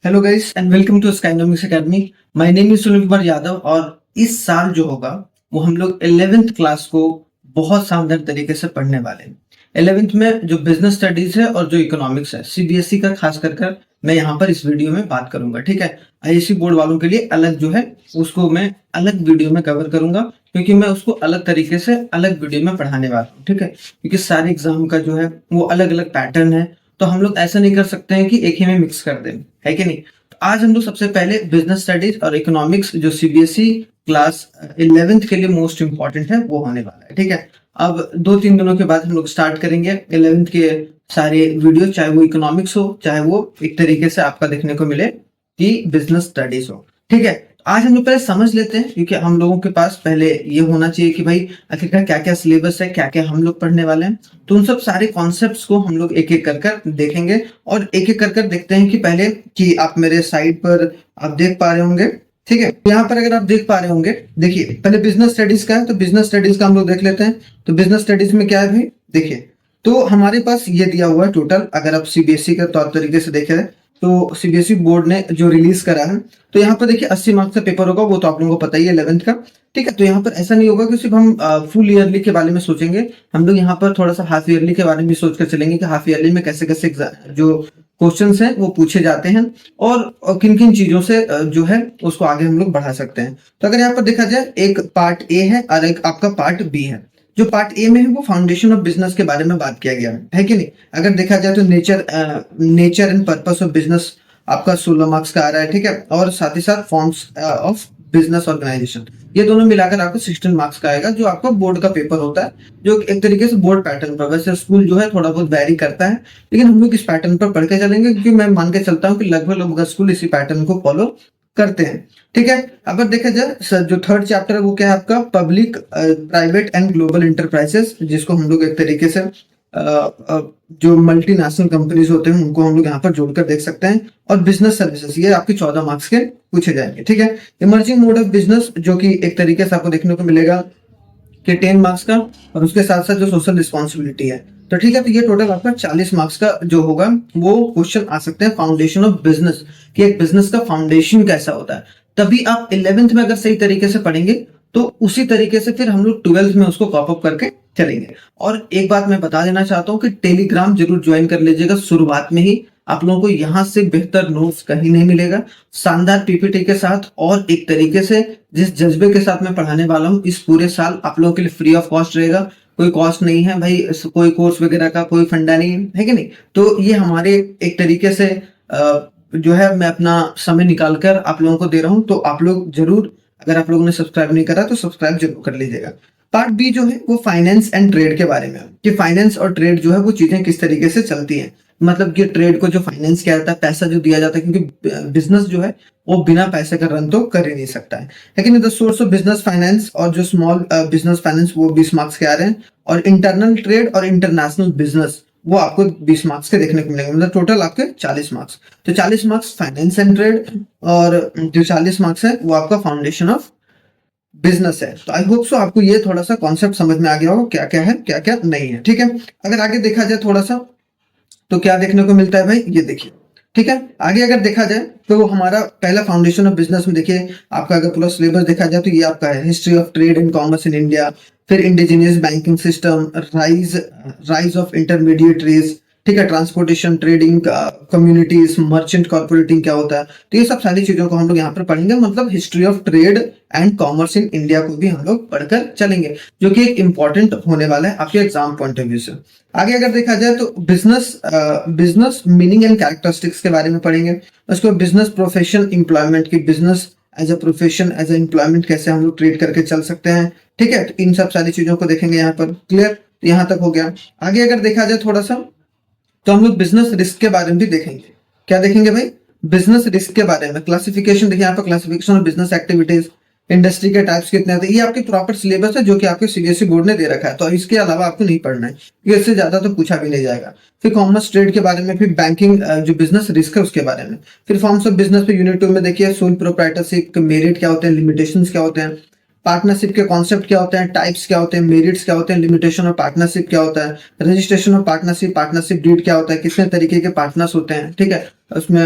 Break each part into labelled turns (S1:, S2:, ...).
S1: Hello guys and welcome to Skynomics academy. My name is Sunil Kumar Yadav और इस साल जो होगा वो हम लोग 11th क्लास को बहुत शानदार तरीके से पढ़ने वाले हैं। 11th में जो बिजनेस स्टडीज है और जो इकोनॉमिक्स है सीबीएसई का खास कर मैं यहाँ पर इस वीडियो में बात करूंगा। ठीक है, आईएससी बोर्ड वालों के लिए अलग जो है उसको मैं अलग वीडियो में कवर करूंगा, क्योंकि मैं उसको अलग तरीके से अलग वीडियो में पढ़ाने वाला हूँ। ठीक है, क्योंकि सारे एग्जाम का जो है वो अलग अलग पैटर्न है, तो हम लोग ऐसा नहीं कर सकते हैं कि एक ही में मिक्स कर दें, है कि नहीं। तो आज हम लोग सबसे पहले बिजनेस स्टडीज और इकोनॉमिक्स जो सीबीएसई क्लास 11th के लिए मोस्ट इंपॉर्टेंट है वो होने वाला है। ठीक है, अब 2-3 दिनों के बाद हम लोग स्टार्ट करेंगे 11th के सारे वीडियो, चाहे वो इकोनॉमिक्स हो चाहे वो एक तरीके से आपका देखने को मिले कि बिजनेस स्टडीज हो। ठीक है, आज हम लोग पहले समझ लेते हैं, क्योंकि हम लोगों के पास पहले ये होना चाहिए कि भाई आखिरकार क्या क्या सिलेबस है, क्या क्या हम लोग पढ़ने वाले हैं। तो उन सब सारे कॉन्सेप्ट्स को हम लोग एक एक कर देखेंगे और एक एक कर देखते हैं कि पहले कि आप मेरे साइड पर आप देख पा रहे होंगे। ठीक है, यहाँ पर अगर आप देख पा रहे होंगे, देखिए पहले बिजनेस स्टडीज का है, तो बिजनेस स्टडीज का हम लोग देख लेते हैं। तो बिजनेस स्टडीज में क्या है भाई, देखिए तो हमारे पास ये दिया हुआ है टोटल। अगर आप सीबीएसई के तौर तरीके से देखें तो सीबीएसई बोर्ड ने जो रिलीज करा है, तो यहाँ पर देखिए 80 मार्क्स का पेपर होगा, वो तो आप लोगों को पता ही है 11th का। ठीक है, तो यहाँ पर ऐसा नहीं होगा कि सिर्फ हम फुल ईयरली के बारे में सोचेंगे, हम लोग यहाँ पर थोड़ा सा हाफ ईयरली के बारे में सोच कर चलेंगे कि हाफ ईयरली में कैसे कैसे जो क्वेश्चंस हैं वो पूछे जाते हैं और किन किन चीजों से जो है उसको आगे हम लोग बढ़ा सकते हैं। तो अगर यहाँ पर देखा जाए, एक पार्ट ए है और एक आपका पार्ट बी है। जो पार्ट ए में है वो फाउंडेशन ऑफ बिजनेस के बारे में बात किया गया है कि नहीं। अगर देखा जाए तो nature and purpose of business आपका 16 मार्क्स का आ रहा है। ठीक है, और साथ ही साथ फॉर्म्स ऑफ बिजनेस ऑर्गेनाइजेशन, ये दोनों मिलाकर आपको 16 मार्क्स का आएगा, जो आपका बोर्ड का पेपर होता है, जो एक तरीके से बोर्ड पैटर्न पर। वैसे स्कूल जो है थोड़ा बहुत वैरी करता है, लेकिन हम लोग इस पैटर्न पर पढ़ के चलेंगे, क्योंकि मैं मान के चलता हूँ कि लगभग स्कूल इसी पैटर्न को फॉलो करते हैं। ठीक है, अगर देखा जाए जो थर्ड चैप्टर है वो क्या है आपका, public private and global enterprises, जिसको हम लोग एक तरीके से जो मल्टीनेशनल कंपनीज होते हैं उनको हम लोग यहाँ पर जोड़कर देख सकते हैं। और बिजनेस सर्विसेज, ये आपके 14 मार्क्स के पूछे जाएंगे। ठीक है, इमर्जिंग मोड ऑफ बिजनेस, जो कि एक तरीके से आपको देखने को मिलेगा कि 10 मार्क्स का, और उसके साथ साथ जो सोशल रिस्पॉन्सिबिलिटी है। तो ठीक है, तो ये टोटल आपका 40 मार्क्स का जो होगा वो क्वेश्चन आ सकते हैं फाउंडेशन ऑफ बिजनेस, कि एक बिजनेस का फाउंडेशन कैसा होता है। तभी आप 11th में अगर सही तरीके से पढ़ेंगे तो उसी तरीके से फिर हम लोग 12th में उसको कॉप अप करके चलेंगे। और एक बात मैं बता देना चाहता हूँ कि टेलीग्राम जरूर ज्वाइन कर लीजिएगा शुरुआत में ही। आप लोगों को यहाँ से बेहतर नोट्स कहीं नहीं मिलेगा, शानदार पीपीटी के साथ और एक तरीके से जिस जज्बे के साथ मैं पढ़ाने वाला हूँ। इस पूरे साल आप लोगों के लिए फ्री ऑफ कॉस्ट रहेगा, कोई कॉस्ट नहीं है भाई, कोई कोर्स वगैरह का कोई फंडा नहीं है कि नहीं। तो ये हमारे एक तरीके से जो है मैं अपना समय निकाल कर आप लोगों को दे रहा हूँ। तो आप लोग जरूर, अगर आप लोगों ने सब्सक्राइब नहीं करा तो सब्सक्राइब जरूर कर लीजिएगा। पार्ट बी जो है वो फाइनेंस एंड ट्रेड के बारे में है, कि फाइनेंस और ट्रेड जो है वो चीजें किस तरीके से चलती हैं। मतलब कि ट्रेड को जो फाइनेंस किया जाता है, पैसा जो दिया जाता है, क्योंकि बिजनेस जो है वो बिना पैसे का रन तो कर ही नहीं सकता है। लेकिन the source of business finance और जो स्मॉल बिजनेस फाइनेंस वो 20 मार्क्स के आ रहे हैं, और इंटरनल ट्रेड और इंटरनेशनल बिजनेस वो आपको 20 मार्क्स के देखने को मिलेंगे। मतलब टोटल आपके 40 मार्क्स। तो 40 मार्क्स फाइनेंस एंड ट्रेड, और जो 40 मार्क्स है वो आपका फाउंडेशन ऑफ बिजनेस है। तो आई होप सो आपको ये थोड़ा सा कॉन्सेप्ट समझ में आ गया होगा, क्या क्या है क्या क्या नहीं है। ठीक है, अगर आगे देखा जाए थोड़ा सा, तो क्या देखने को मिलता है भाई, ये देखिए। ठीक है, आगे अगर देखा जाए तो हमारा पहला फाउंडेशन ऑफ बिजनेस में देखिए आपका अगर पूरा सिलेबस देखा जाए तो ये आपका है history of trade and commerce in India, फिर indigenous banking system, rise of intermediaries. ठीक है, transportation, trading, communities, merchant corporating क्या होता है। तो ये सब सारी चीजों को हम लोग यहाँ पर पढ़ेंगे। मतलब history of trade and commerce in India को भी हम लोग पढ़कर चलेंगे, जो कि एक इंपॉर्टेंट होने वाला है आपके एग्जाम पॉइंट ऑफ व्यू से। आगे अगर देखा जाए तो बिजनेस मीनिंग एंड कैरेक्टरिस्टिक्स के बारे में पढ़ेंगे। उसको बिजनेस प्रोफेशन एम्प्लॉयमेंट की, business as a profession as a employment कैसे हम लोग ट्रीट करके चल सकते हैं। ठीक है, तो इन सब सारी चीजों को देखेंगे यहाँ पर। क्लियर, यहाँ तक हो गया। आगे अगर देखा जाए थोड़ा सा, तो हम लोग बिजनेस रिस्क के बारे में भी देखेंगे। क्या देखेंगे भाई, बिजनेस रिस्क के बारे में। क्लासिफिकेशन देखिए यहाँ पर, classification of business activities, industry के टाइप्स कितने होते हैं, ये आपके प्रॉपर सिलेबस है जो कि आपके सीबीएसई बोर्ड ने दे रखा है। तो इसके अलावा आपको नहीं पढ़ना है, क्योंकि इससे ज्यादा तो पूछा भी नहीं जाएगा। फिर कॉमर्स ट्रेड के बारे में, फिर बैंकिंग जो बिजनेस रिस्क है उसके बारे में, फिर फॉर्म्स ऑफ बिजनेस पे यूनिट 2 में देखिए सोल प्रोप्राइटरशिप, मेरिट क्या होते हैं, लिमिटेशंस क्या होते हैं, पार्टनरशिप के कॉन्सेप्ट क्या होते हैं, टाइप्स क्या होते हैं, मेरिट्स क्या होते हैं, लिमिटेशन ऑफ पार्टनरशिप क्या होता है, registration of partnership, partnership deed क्या होता है, कितने तरीके के पार्टनर्स होते हैं, ठीक है, उसमें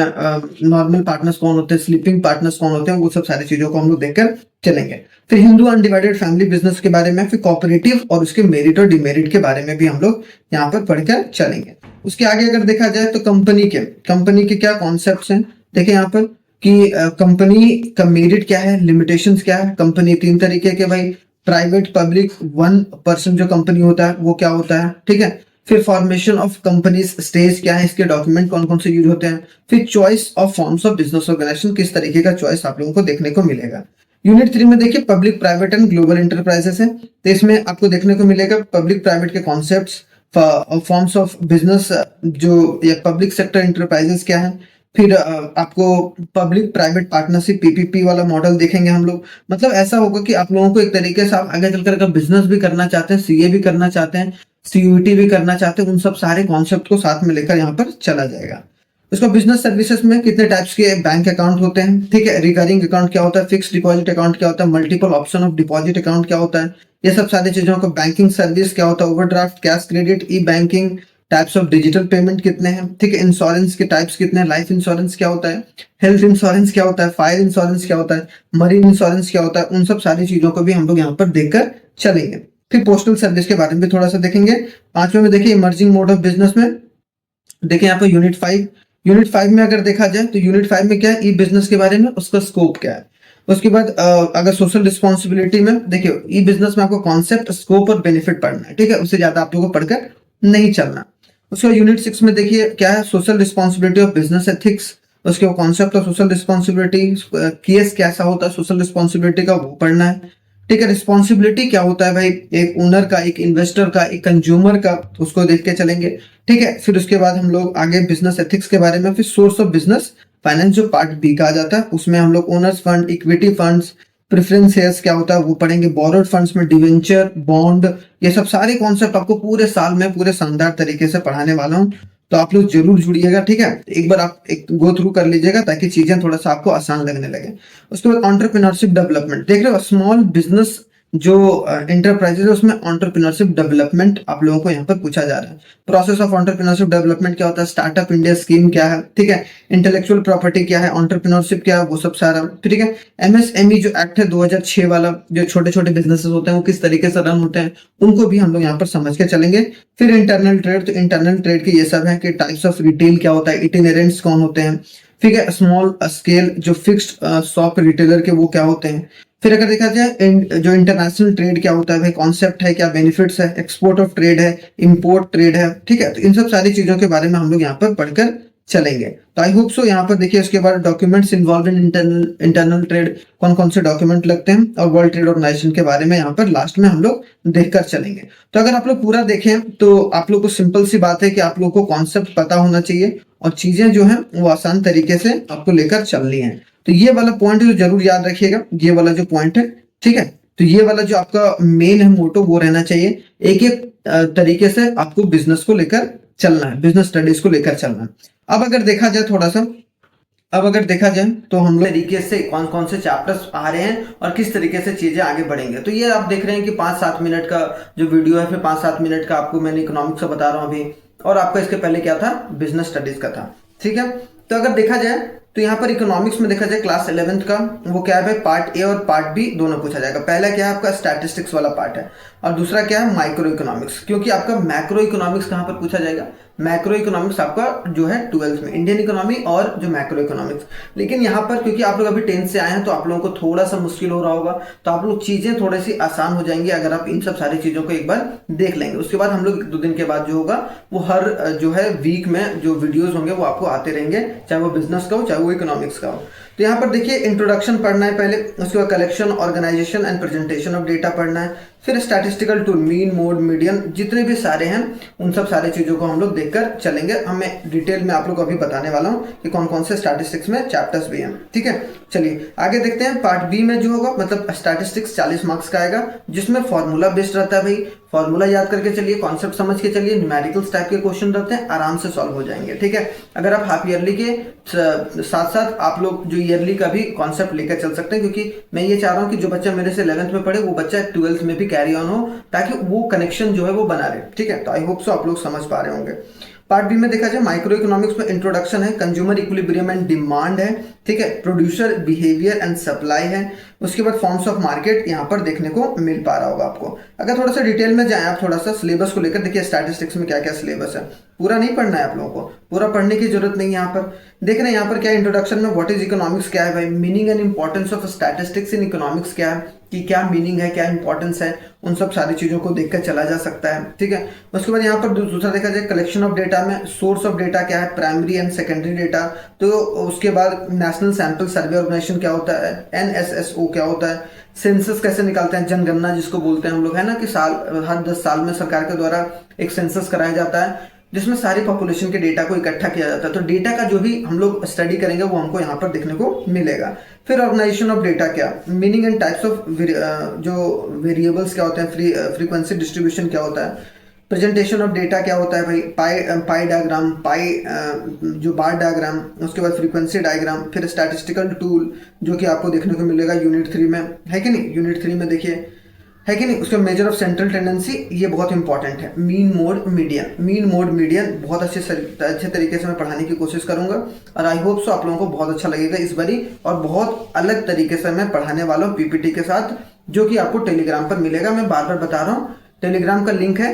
S1: नॉर्मल पार्टनर्स कौन होते हैं, स्लीपिंग पार्टनर्स कौन होते हैं, वो सब सारी चीजों को हम लोग देखकर चलेंगे। फिर हिंदू अनडिवाइडेड फैमिली बिजनेस के बारे में, फिर कोऑपरेटिव और उसके मेरिट और डिमेरिट के बारे में भी हम लोग यहाँ पर पढ़कर चलेंगे। उसके आगे अगर देखा जाए तो कंपनी के क्या कॉन्सेप्ट्स हैं, देखिए यहाँ पर कि कंपनी का मेरिट क्या है, लिमिटेशंस क्या है। कंपनी तीन तरीके के भाई, प्राइवेट, पब्लिक, वन पर्सन जो कंपनी होता है वो क्या होता है, ठीक है। फिर फॉर्मेशन ऑफ कंपनीज स्टेज क्या है, इसके डॉक्यूमेंट कौन कौन से यूज होते हैं। फिर choice of forms of business organisation, किस तरीके का चॉइस आप लोगों को देखने को मिलेगा। यूनिट 3 में देखिए public, private and global enterprises है, तो इसमें आपको देखने को मिलेगा पब्लिक प्राइवेट के कॉन्सेप्ट्स, फॉर्म्स ऑफ बिजनेस जो या पब्लिक सेक्टर इंटरप्राइजेस क्या है। फिर आपको पब्लिक प्राइवेट पार्टनरशिप पीपीपी वाला मॉडल देखेंगे हम लोग। मतलब ऐसा होगा कि आप लोगों को एक तरीके से आप आगे चलकर अगर बिजनेस भी करना चाहते हैं, सीए भी करना चाहते हैं, सीयूईटी भी करना चाहते हैं, उन सब सारे कॉन्सेप्ट को साथ में लेकर यहाँ पर चला जाएगा। उसका बिजनेस सर्विसेज में कितने टाइप्स के बैंक अकाउंट होते हैं, ठीक है, रिकरिंग अकाउंट क्या होता है, फिक्स डिपॉजिट अकाउंट क्या होता है, multiple option of deposit account क्या होता है, ये सब सारी चीजों को, बैंकिंग सर्विस क्या होता है, overdraft, cash credit, E banking, types of digital payment कितने हैं, ठीक है, इंश्योरेंस के टाइप्स कितने हैं, लाइफ इंश्योरेंस क्या होता है, हेल्थ इंश्योरेंस क्या होता है, फायर इंश्योरेंस क्या होता है, मरीन इंश्योरेंस क्या होता है, उन सब सारी चीजों को भी हम लोग यहाँ पर देखकर चलेंगे। फिर पोस्टल सर्विस के बारे में भी थोड़ा सा देखेंगे। पांचवें में देखिए इमर्जिंग मोड ऑफ बिजनेस में, देखिए यहाँ पर यूनिट 5 में अगर देखा जाए तो यूनिट 5 में क्या है, ई बिजनेस के बारे में, उसका स्कोप क्या है। उसके बाद अगर सोशल रिस्पॉन्सिबिलिटी में देखिए, ई बिजनेस में आपको कॉन्सेप्ट, स्कोप और बेनिफिट पढ़ना है, ठीक है, उससे ज्यादा आप लोगों को पढ़कर नहीं चलना। उसके बाद यूनिट 6 में देखिए क्या है, social responsibility of business ethics, उसके concept of social responsibility, case कैसा होता है सोशल रिस्पॉन्सिबिलिटी का, वो पढ़ना है, ठीक है। रिस्पॉन्सिबिलिटी क्या होता है भाई, एक ओनर का, एक इन्वेस्टर का, एक कंज्यूमर का, उसको देख के चलेंगे, ठीक है। फिर उसके बाद हम लोग आगे बिजनेस एथिक्स के बारे में, फिर सोर्स ऑफ बिजनेस फाइनेंस जो पार्ट बी का आ जाता है, उसमें हम लोग owner's fund, equity funds, preference shares क्या होता है वो पढ़ेंगे, बोरोड फंड्स में डिवेंचर, बॉन्ड, ये सब सारे कॉन्सेप्ट आपको पूरे साल में पूरे शानदार तरीके से पढ़ाने वाला हूँ, तो आप लोग जरूर जुड़िएगा, ठीक है। एक बार आप एक गो थ्रू कर लीजिएगा ताकि चीजें थोड़ा सा आपको आसान लगने लगे। उसके बाद एंटरप्रेन्योरशिप डेवलपमेंट, देख रहे हो, स्मॉल बिजनेस जो एंटरप्राइजेज है उसमें एंटरप्रेन्योरशिप डेवलपमेंट आप लोगों को यहाँ पर पूछा जा रहा है। प्रोसेस ऑफ एंटरप्रेन्योरशिप डेवलपमेंट क्या होता है, स्टार्टअप इंडिया स्कीम क्या है, ठीक है, इंटेलेक्चुअल प्रॉपर्टी क्या है, एंटरप्रेन्योरशिप क्या है, वो सब सारा, ठीक है। एमएसएमई जो एक्ट है 2006 वाला, जो छोटे छोटे बिजनेसेस होते हैं वो किस तरीके से रन होते हैं, उनको भी हम लोग यहाँ पर समझ के चलेंगे। फिर इंटरनल ट्रेड, तो इंटरनल ट्रेड के ये सब है कि टाइप्स ऑफ रिटेल क्या होता है, इटिनेरेंट्स कौन होते हैं, ठीक है, स्मॉल स्केल जो फिक्स्ड शॉप रिटेलर के वो क्या होते हैं। फिर अगर देखा जाए जो इंटरनेशनल ट्रेड क्या होता है भाई, कॉन्सेप्ट है क्या, बेनिफिट्स है, एक्सपोर्ट ऑफ ट्रेड है, इंपोर्ट ट्रेड है, ठीक है, तो इन सब सारी चीजों के बारे में हम लोग यहाँ पर पढ़कर चलेंगे। तो आई होप सो यहाँ पर देखिए उसके बाद documents involve in internal trade, कौन कौन से डॉक्यूमेंट लगते हैं, और वर्ल्ड ट्रेड ऑर्गेनाइजेशन के बारे में यहाँ पर लास्ट में हम लोग देखकर चलेंगे। तो अगर आप लोग पूरा देखें तो आप लोग को सिंपल सी बात है कि आप लोग को कॉन्सेप्ट पता होना चाहिए और चीजें जो है वो आसान तरीके से आपको लेकर चलनी है। तो ये वाला पॉइंट जो जरूर याद रखिएगा, ये वाला जो पॉइंट है, ठीक है, तो ये वाला जो आपका मेन है मोटो वो रहना चाहिए, एक एक तरीके से आपको बिजनेस को लेकर चलना है, बिजनेस स्टडीज को लेकर चलना है। अब अगर देखा जाए थोड़ा सा, अब अगर देखा जाए तो हम लोग तरीके से कौन कौन से चैप्टर्स आ रहे हैं और किस तरीके से चीजें आगे बढ़ेंगे। तो ये आप देख रहे हैं कि 5-7 मिनट का जो वीडियो है, फिर 5-7 मिनट का आपको मैंने इकोनॉमिक्स का बता रहा हूँ अभी, और आपका इसके पहले क्या था, बिजनेस स्टडीज का था, ठीक है। तो अगर देखा जाए तो यहाँ पर इकोनॉमिक्स में देखा जाए क्लास 11th का वो क्या है भाई, पार्ट ए और पार्ट बी दोनों पूछा जाएगा। पहला क्या है आपका स्टैटिस्टिक्स वाला पार्ट है, और दूसरा क्या है माइक्रो इकोनॉमिक्स, क्योंकि आपका मैक्रो इकोनॉमिक्स कहाँ पर पूछा जाएगा, मैक्रो इकोनॉमिक्स आपका जो है 12th में, इंडियन इकोनॉमी और जो मैक्रो इकोनॉमिक्स। लेकिन यहाँ पर क्योंकि आप लोग अभी 10th से आए हैं तो आप लोगों को थोड़ा सा मुश्किल हो रहा होगा, तो आप लोग चीजें थोड़ी सी आसान हो जाएंगी अगर आप इन सब सारी चीजों को एक बार देख लेंगे। उसके बाद हम लोग 2 दिन के बाद जो होगा वो हर जो है वीक में जो वीडियोज होंगे वो आपको आते रहेंगे, चाहे वो बिजनेस का हो चाहे वो इकोनॉमिक्स का हो। तो यहाँ पर देखिए इंट्रोडक्शन पढ़ना है पहले, उसके बाद collection, organisation and presentation of data पढ़ना है, फिर statistical tool, mean, mode, median, जितने भी सारे हैं उन सब सारे चीजों को हम लोग देखकर चलेंगे। हमें डिटेल में आप लोग अभी बताने वाला हूँ कि कौन कौन से स्टैटिस्टिक्स में चैप्टर्स भी हैं, ठीक है। चलिए आगे देखते हैं। पार्ट बी में जो होगा मतलब स्टैटिस्टिक्स 40 मार्क्स का आएगा, जिसमें फॉर्मूला बेस्ड रहता है भाई, फॉर्मूला याद करके चलिए, कॉन्सेप्ट समझ के चलिए, न्यूमेरिकल्स टाइप के क्वेश्चन रहते हैं, आराम से सॉल्व हो जाएंगे। ठीक है, अगर आप हाफ ईयरली के साथ साथ आप लोग जो ईयरली का भी कॉन्सेप्ट लेकर चल सकते हैं, क्योंकि मैं ये चाह रहा हूँ कि जो बच्चा मेरे से 11th में पढ़े वो बच्चा 12th में भी कैरी ऑन हो, ताकि वो कनेक्शन जो है वो बना रहे। ठीक है, तो आई होप सो आप लोग समझ पा रहे होंगे। पार्ट बी में देखा जाए माइक्रो इकोनॉमिक्स में इंट्रोडक्शन है, कंज्यूमर इक्विलिब्रियम एंड डिमांड है। ठीक है, प्रोड्यूसर बिहेवियर एंड सप्लाई है। उसके बाद फॉर्म्स ऑफ मार्केट यहाँ पर देखने को मिल पा रहा होगा आपको। अगर थोड़ा सा डिटेल में जाए आप थोड़ा सा सिलेबस को लेकर, देखिए स्टैटिस्टिक्स में क्या क्या सिलेबस है, पूरा नहीं पढ़ना है आप लोगों को, पूरा पढ़ने की जरूरत नहीं है। यहाँ पर देख रहे हैं यहाँ पर क्या इंट्रोडक्शन में व्हाट इज इकोनॉमिक्स क्या है भाई, meaning and importance of statistics in economics क्या है, कि क्या मीनिंग है, क्या इंपॉर्टेंस है, उन सब सारी चीजों को देखकर चला जा सकता है। ठीक है, उसके बाद यहाँ पर दूसरा देखा जाए कलेक्शन ऑफ डेटा में सोर्स ऑफ डेटा क्या है, प्राइमरी एंड सेकेंडरी डेटा। तो उसके बाद नेशनल सैंपल सर्वे ऑर्गेनाइजेशन क्या होता है, NSSO क्या होता है, सेंसस कैसे निकालते हैं, जनगणना जिसको बोलते हैं हम लोग, है ना, कि हर 10 साल में सरकार के द्वारा एक सेंसस कराया जाता है जिसमें सारी पॉपुलेशन के डेटा को इकट्ठा किया जाता है। तो डेटा का जो भी हम लोग स्टडी करेंगे वो हमको यहाँ पर देखने को मिलेगा। फिर ऑर्गेनाइजेशन ऑफ डेटा क्या, मीनिंग एंड टाइप्स ऑफ जो वेरिएबल्स क्या होते हैं, फ्रीक्वेंसी डिस्ट्रीब्यूशन क्या होता है, प्रेजेंटेशन ऑफ डेटा क्या होता है भाई, पाई डायग्राम, जो बार डायग्राम, उसके बाद फ्रीक्वेंसी डायग्राम, फिर स्टैटिस्टिकल टूल जो कि आपको देखने को मिलेगा यूनिट 3 में, है कि नहीं, यूनिट 3 में देखिए, है कि नहीं। उसका मेजर ऑफ सेंट्रल टेंडेंसी, ये बहुत इंपॉर्टेंट है। मीन मोड मीडियन बहुत अच्छे तरीके से मैं पढ़ाने की कोशिश करूंगा, और आई होप सो आप लोगों को बहुत अच्छा लगेगा इस बारी, और बहुत अलग तरीके से मैं पढ़ाने वाला हूँ पीपीटी के साथ, जो कि आपको टेलीग्राम पर मिलेगा। मैं बार बार बता रहा हूँ, टेलीग्राम का लिंक है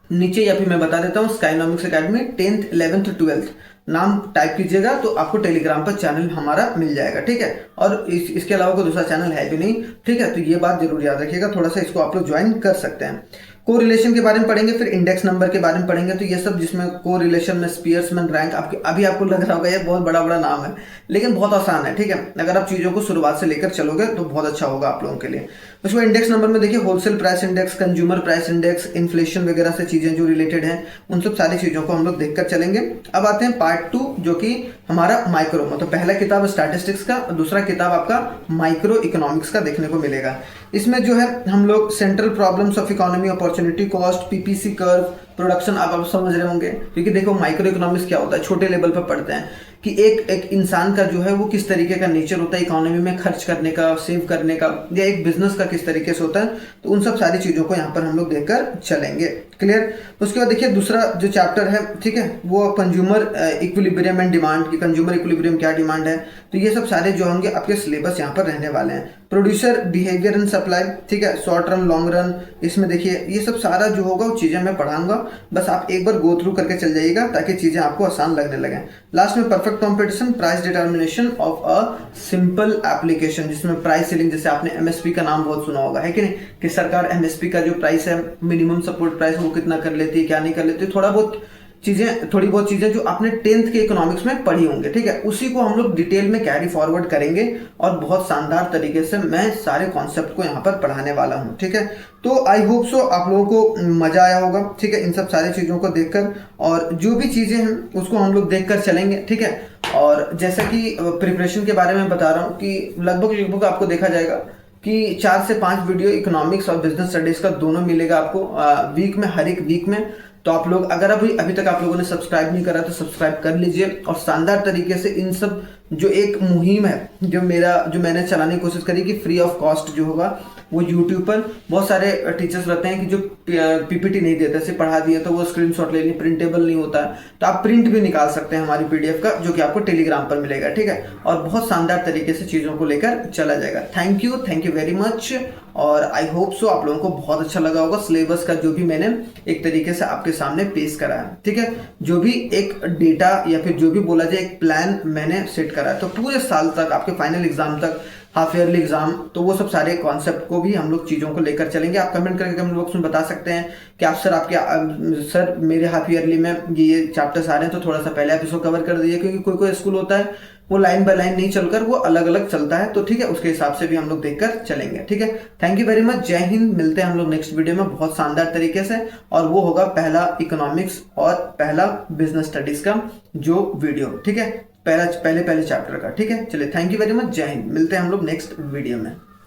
S1: नीचे, या फिर मैं बता देता हूँ, स्काइनॉमिक्स एकेडमी 10th 11th 12th नाम टाइप कीजिएगा तो आपको टेलीग्राम पर चैनल हमारा मिल जाएगा। ठीक है, और इसके अलावा कोई दूसरा चैनल है भी नहीं। ठीक है, तो ये बात जरूर याद रखिएगा, थोड़ा सा इसको आप लोग ज्वाइन कर सकते हैं। को रिलेशन के बारे में पढ़ेंगे, फिर इंडेक्स नंबर के बारे में पढ़ेंगे। तो ये सब जिसमें को रिलेशन में स्पीयर्समैन रैंक, अभी आपको लग रहा होगा ये बहुत बड़ा बड़ा नाम है, लेकिन बहुत आसान है। ठीक है, अगर आप चीजों को शुरुआत से लेकर चलोगे तो बहुत अच्छा होगा आप लोगों के लिए। उसमें इंडेक्स नंबर में देखिए wholesale price index, consumer price index, inflation वगैरह से चीजें जो रिलेटेड हैं, उन सब सारी चीजों को हम लोग देखकर चलेंगे। अब आते हैं पार्ट 2 जो कि हमारा माइक्रो, मतलब पहला किताब स्टैटिस्टिक्स का, दूसरा किताब आपका माइक्रो इकोनॉमिक्स का देखने को मिलेगा। इसमें जो है हम लोग central problems of economy, opportunity cost, PPC curve, production आप समझ रहे होंगे, क्योंकि देखो माइक्रो इकोनॉमिक्स क्या होता है, छोटे लेवल पर पढ़ते हैं कि एक इंसान का जो है वो किस तरीके का नेचर होता है इकोनॉमी में, खर्च करने का, सेव करने का, या एक बिजनेस का किस तरीके से होता है। तो उन सब सारी चीजों को यहाँ पर हम लोग देखकर चलेंगे। क्लियर। उसके बाद देखिए दूसरा जो चैप्टर है, ठीक है, वो कंज्यूमर इक्विलिब्रियम एंड डिमांड, की कंज्यूमर इक्विलिब्रियम क्या डिमांड है। तो ये सब सारे जो होंगे आपके सिलेबस यहाँ पर रहने वाले हैं। प्रोड्यूसर बिहेवियर एंड सप्लाई, ठीक है, शॉर्ट रन लॉन्ग रन, इसमें देखिए ये सब सारा जो होगा वो चीजें मैं पढ़ाऊंगा, बस आप एक बार गो थ्रू करके चल जाइएगा ताकि चीजें आपको आसान लगने लगे। लास्ट में perfect competition, price determination of a simple application, जिसमें प्राइस सीलिंग, जैसे आपने एमएसपी का नाम बहुत सुना होगा, है कि नहीं, कि सरकार एमएसपी का जो प्राइस है, मिनिमम सपोर्ट प्राइस, वो कितना कर लेती है, क्या नहीं कर लेती, थोड़ी बहुत चीजें जो आपने 10th के इकोनॉमिक्स में पढ़ी होंगे, ठीक है, उसी को हम लोग डिटेल में कैरी फॉरवर्ड करेंगे और बहुत शानदार तरीके से मैं सारे कॉन्सेप्ट को यहाँ पर पढ़ाने वाला हूँ। ठीक है, तो आई होप सो आप लोगों को मजा आया होगा। ठीक है, इन सब सारी चीजों को देखकर, और जो भी चीजें हैं उसको हम लोग देखकर चलेंगे। ठीक है, और जैसा कि प्रिपरेशन के बारे में बता रहा हूँ कि लगभग आपको देखा जाएगा कि 4 से 5 वीडियो इकोनॉमिक्स और बिजनेस स्टडीज का दोनों मिलेगा आपको वीक में, हर एक वीक में। तो आप लोग अगर अभी तक आप लोगों ने सब्सक्राइब नहीं करा तो सब्सक्राइब कर लीजिए, और शानदार तरीके से इन सब जो एक मुहिम है जो मैंने चलाने की कोशिश करी कि फ्री ऑफ कॉस्ट जो होगा वो यूट्यूब पर, बहुत सारे टीचर्स रहते हैं कि जो पीपीटी नहीं देते, सिर्फ पढ़ा दिए तो वो स्क्रीनशॉट ले ली, प्रिंटेबल नहीं होता है, तो आप प्रिंट भी निकाल सकते हैं हमारी पीडीएफ का, जो कि आपको टेलीग्राम पर मिलेगा। ठीक है, और बहुत शानदार तरीके से चीजों को लेकर चला जाएगा। थैंक यू वेरी मच, और आई होप सो आप लोगों को बहुत अच्छा लगा होगा सिलेबस का जो भी मैंने एक तरीके से आपके सामने पेश करा है। ठीक है, जो भी एक डेटा या फिर जो भी बोला जाए एक प्लान मैंने सेट करा है, तो पूरे साल तक आपके फाइनल एग्जाम तक, हाफ ईयरली एग्जाम, तो वो सब सारे कॉन्सेप्ट को भी हम लोग चीजों को लेकर चलेंगे। आप कमेंट करके कमेंट बॉक्स में बता सकते हैं कि आप सर मेरे हाफ ईयरली में ये चैप्टर्स आ रहे हैं तो थोड़ा सा पहले आप इसको कवर कर दीजिए, क्योंकि कोई स्कूल होता है वो लाइन बाय लाइन नहीं चलकर वो अलग अलग चलता है। तो ठीक है, उसके हिसाब से भी हम लोग देखकर चलेंगे। ठीक है, थैंक यू वेरी मच, जय हिंद। मिलते हैं हम लोग नेक्स्ट वीडियो में बहुत शानदार तरीके से, और वो होगा पहला इकोनॉमिक्स और पहला बिजनेस स्टडीज का जो वीडियो। ठीक है, पहले चैप्टर का। ठीक है, चलिए, थैंक यू वेरी मच, जय हिंद। मिलते हैं हम लोग नेक्स्ट वीडियो में।